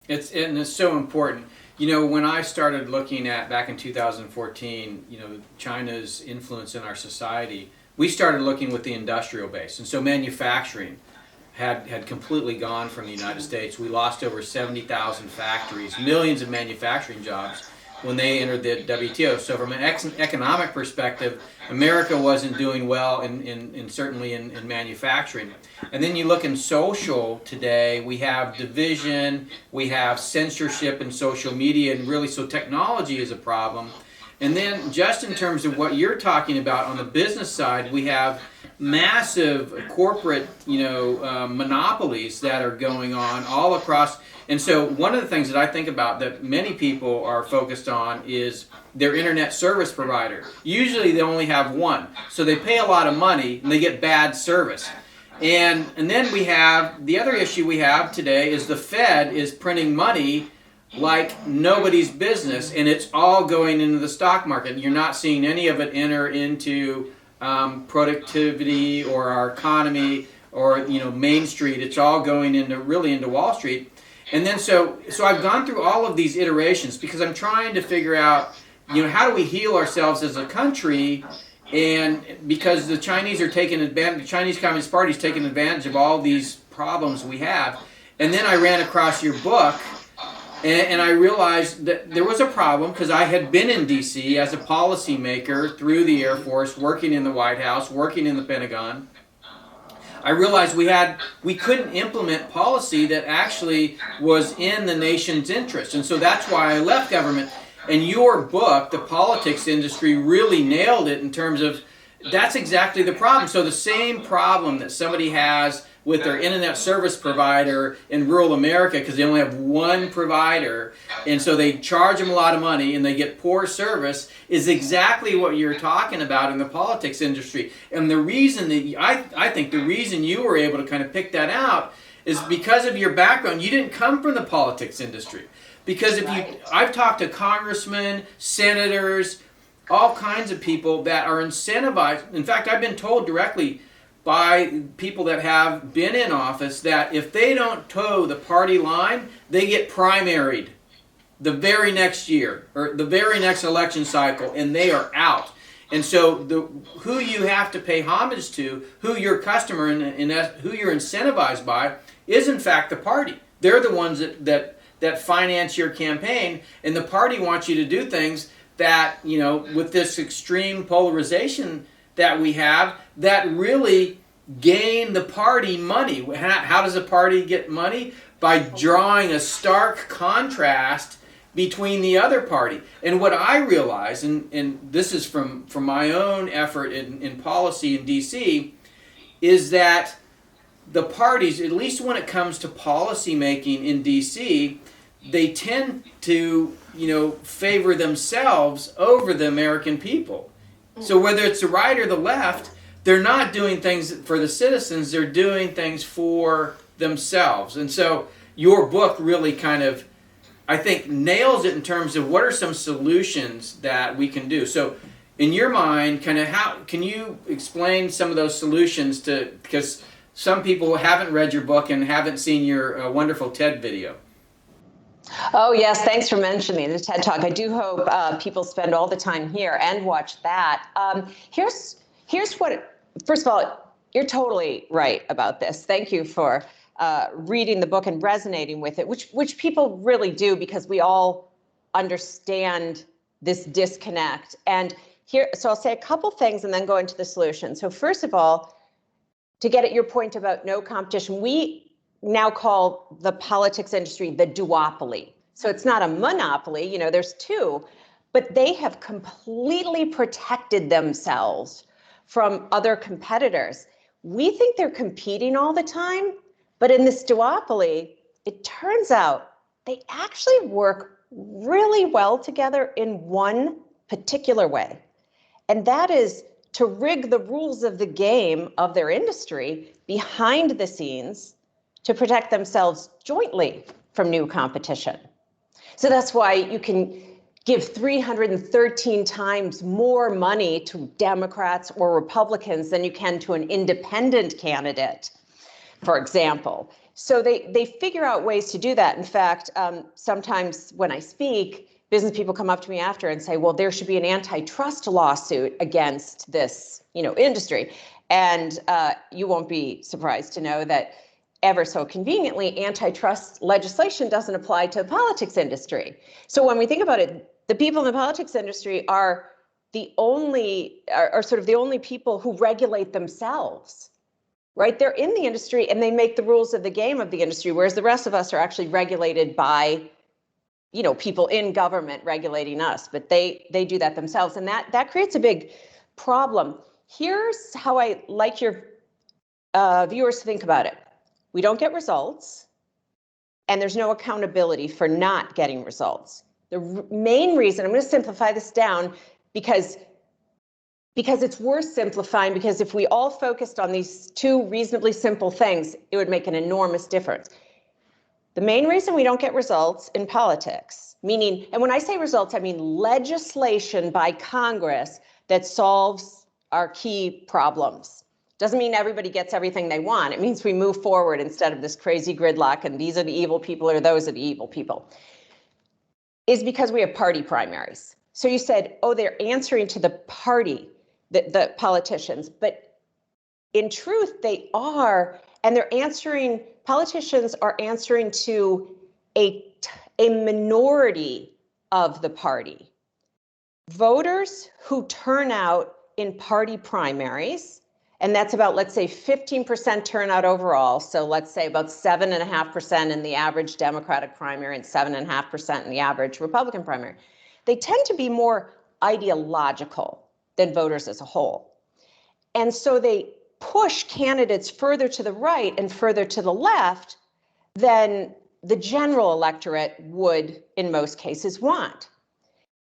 It's so important. When I started looking at back in 2014, China's influence in our society, we started looking with the industrial base, and so manufacturing had completely gone from the United States. We lost over 70,000 factories, millions of manufacturing jobs when they entered the WTO. So from an economic perspective, America wasn't doing well certainly in manufacturing. And then you look in social today, we have division, we have censorship in social media, and really so technology is a problem. And then just in terms of what you're talking about on the business side, we have massive corporate, monopolies that are going on all across. And so one of the things that I think about that many people are focused on is their internet service provider. Usually they only have one, so they pay a lot of money and they get bad service. And then we have, the other issue we have today is the Fed is printing money like nobody's business, and it's all going into the stock market. You're not seeing any of it enter into productivity or our economy or Main Street. It's all going into Wall Street. And then so I've gone through all of these iterations because I'm trying to figure out how do we heal ourselves as a country, and because the Chinese are taking advantage, the Chinese Communist Party is taking advantage of all these problems we have. And then I ran across your book. And I realized that there was a problem because I had been in D.C. as a policymaker through the Air Force, working in the White House, working in the Pentagon. I realized we couldn't implement policy that actually was in the nation's interest. And so that's why I left government. And your book, The Politics Industry, really nailed it in terms of that's exactly the problem. So the same problem that somebody has with their internet service provider in rural America because they only have one provider, and so they charge them a lot of money and they get poor service, is exactly what you're talking about in the politics industry. And the reason that I think the reason you were able to kind of pick that out is because of your background. You didn't come from the politics industry. Because I've talked to congressmen, senators, all kinds of people that are incentivized. In fact, I've been told directly by people that have been in office that if they don't toe the party line, they get primaried the very next year or the very next election cycle, and they are out. And so who you have to pay homage to, who your customer and who you're incentivized by, is in fact the party. They're the ones that finance your campaign, and the party wants you to do things that, with this extreme polarization that we have, that really gain the party money. How does a party get money? By drawing a stark contrast between the other party. And what I realize, and this is from my own effort in policy in D.C., is that the parties, at least when it comes to policy making in D.C., they tend to, favor themselves over the American people. So whether it's the right or the left, they're not doing things for the citizens, they're doing things for themselves. And so your book really kind of, I think, nails it in terms of what are some solutions that we can do. So in your mind, kind of how can you explain some of those solutions because some people haven't read your book and haven't seen your wonderful TED video. Oh, yes. Thanks for mentioning the TED Talk. I do hope people spend all the time here and watch that. Here's what, first of all, you're totally right about this. Thank you for reading the book and resonating with it, which people really do because we all understand this disconnect. And so I'll say a couple things and then go into the solution. So first of all, to get at your point about no competition, we now call the politics industry the duopoly. So it's not a monopoly, there's two, but they have completely protected themselves from other competitors. We think they're competing all the time, but in this duopoly, it turns out they actually work really well together in one particular way. And that is to rig the rules of the game of their industry behind the scenes to protect themselves jointly from new competition. So that's why you can give 313 times more money to Democrats or Republicans than you can to an independent candidate, for example. So they figure out ways to do that. In fact, sometimes when I speak, business people come up to me after and say, well, there should be an antitrust lawsuit against this, industry. And you won't be surprised to know that ever so conveniently, antitrust legislation doesn't apply to the politics industry. So when we think about it, the people in the politics industry are sort of the only people who regulate themselves, right? They're in the industry and they make the rules of the game of the industry, whereas the rest of us are actually regulated by, people in government regulating us, but they do that themselves. And that creates a big problem. Here's how I like your viewers to think about it. We don't get results, and there's no accountability for not getting results. The main reason, I'm going to simplify this down because it's worth simplifying, because if we all focused on these two reasonably simple things, it would make an enormous difference. The main reason we don't get results in politics, meaning, and when I say results, I mean legislation by Congress that solves our key problems. Doesn't mean everybody gets everything they want. It means we move forward instead of this crazy gridlock and these are the evil people or those are the evil people, is because we have party primaries. So you said, oh, they're answering to the party, the politicians, but in truth, they are, and politicians are answering to a minority of the party. Voters who turn out in party primaries, and that's about, let's say, 15% turnout overall. So let's say about 7.5% in the average Democratic primary and 7.5% in the average Republican primary. They tend to be more ideological than voters as a whole. And so they push candidates further to the right and further to the left than the general electorate would, in most cases, want.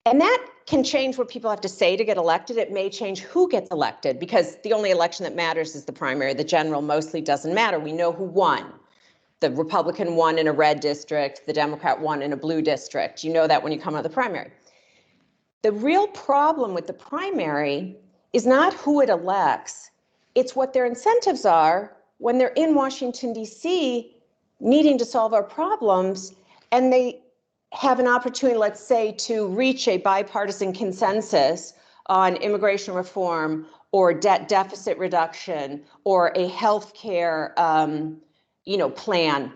And that can change what people have to say to get elected. It may change who gets elected, because the only election that matters is the primary. The general mostly doesn't matter. We know who won. The Republican won in a red district. The Democrat won in a blue district. You know that when you come out of the primary. The real problem with the primary is not who it elects. It's what their incentives are when they're in Washington, D.C., needing to solve our problems, and they have an opportunity, let's say, to reach a bipartisan consensus on immigration reform or debt deficit reduction or a health care plan.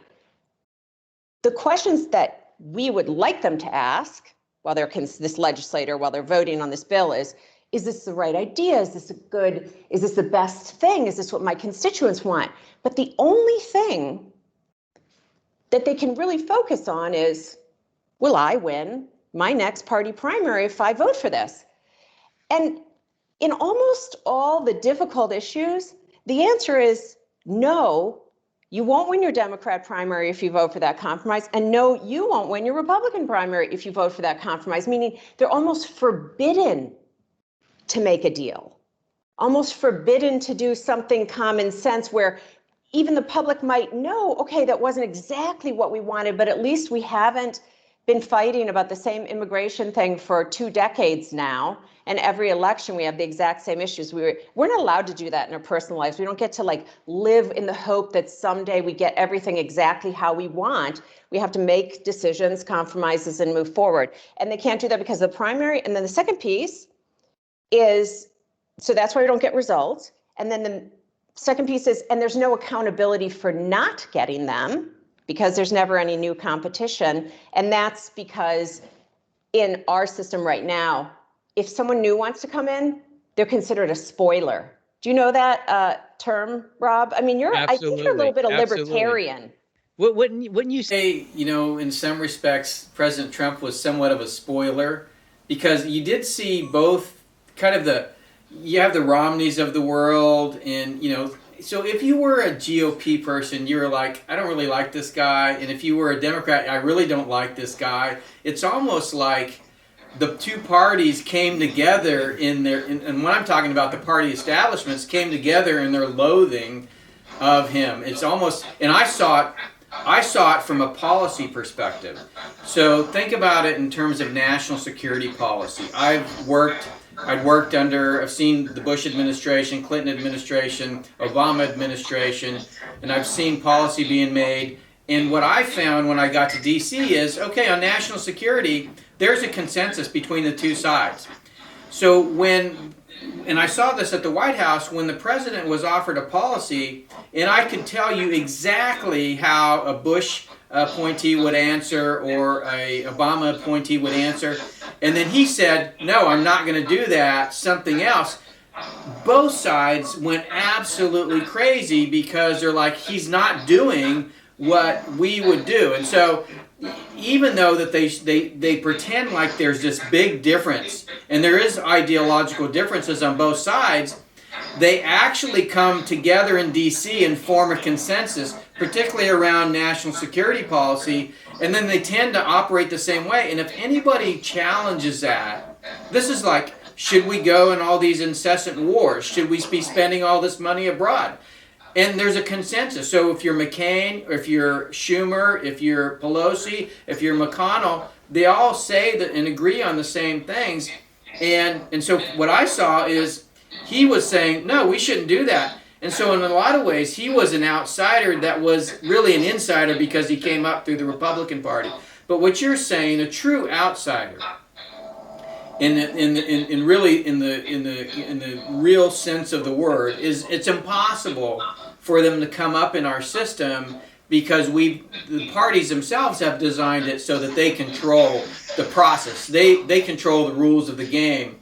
The questions that we would like them to ask while they're this legislator, while they're voting on this bill is this the right idea? Is this the best thing? Is this what my constituents want? But the only thing that they can really focus on is, will I win my next party primary if I vote for this? And in almost all the difficult issues, the answer is no, you won't win your Democrat primary if you vote for that compromise, and no, you won't win your Republican primary if you vote for that compromise, meaning they're almost forbidden to make a deal, almost forbidden to do something common sense where even the public might know, okay, that wasn't exactly what we wanted, but at least we haven't been fighting about the same immigration thing for 2 decades now, and every election we have the exact same issues. We're not allowed to do that in our personal lives. We don't get to live in the hope that someday we get everything exactly how we want. We have to make decisions, compromises, and move forward. And they can't do that because of the primary. And then the second piece is, so that's why we don't get results. And then the second piece is, and there's no accountability for not getting them, because there's never any new competition. And that's because in our system right now, if someone new wants to come in, they're considered a spoiler. Do you know that term, Rob? I mean, I think you're a little bit of libertarian. Wouldn't you say, in some respects, President Trump was somewhat of a spoiler, because you did see both kind of you have the Romneys of the world, and, so if you were a GOP person, you were like, I don't really like this guy. And if you were a Democrat, I really don't like this guy. It's almost like the two parties came together and when I'm talking about the party establishments, came together in their loathing of him. It's almost, and I saw it I saw it from a policy perspective. So think about it in terms of national security policy. I've seen the Bush administration, Clinton administration, Obama administration, and I've seen policy being made. And what I found when I got to DC is, okay, on national security, there's a consensus between the two sides. So and I saw this at the White House when the president was offered a policy, and I could tell you exactly how a Bush appointee would answer or a Obama appointee would answer. And then he said, no, I'm not going to do that, something else. Both sides went absolutely crazy because they're like, he's not doing what we would do. And so even though that they pretend like there's this big difference, and there is ideological differences on both sides, they actually come together in DC and form a consensus, particularly around national security policy, and then they tend to operate the same way. And if anybody challenges that, this is like, should we go in all these incessant wars? Should we be spending all this money abroad? And there's a consensus. So if you're McCain, or if you're Schumer, if you're Pelosi, if you're McConnell, they all say that and agree on the same things. And so what I saw is he was saying, no, we shouldn't do that. And so in a lot of ways, he was an outsider that was really an insider because he came up through the Republican Party. But what you're saying, a true outsider, in the real sense of the word, is it's impossible for them to come up in our system because the parties themselves have designed it so that they control the process. They control the rules of the game.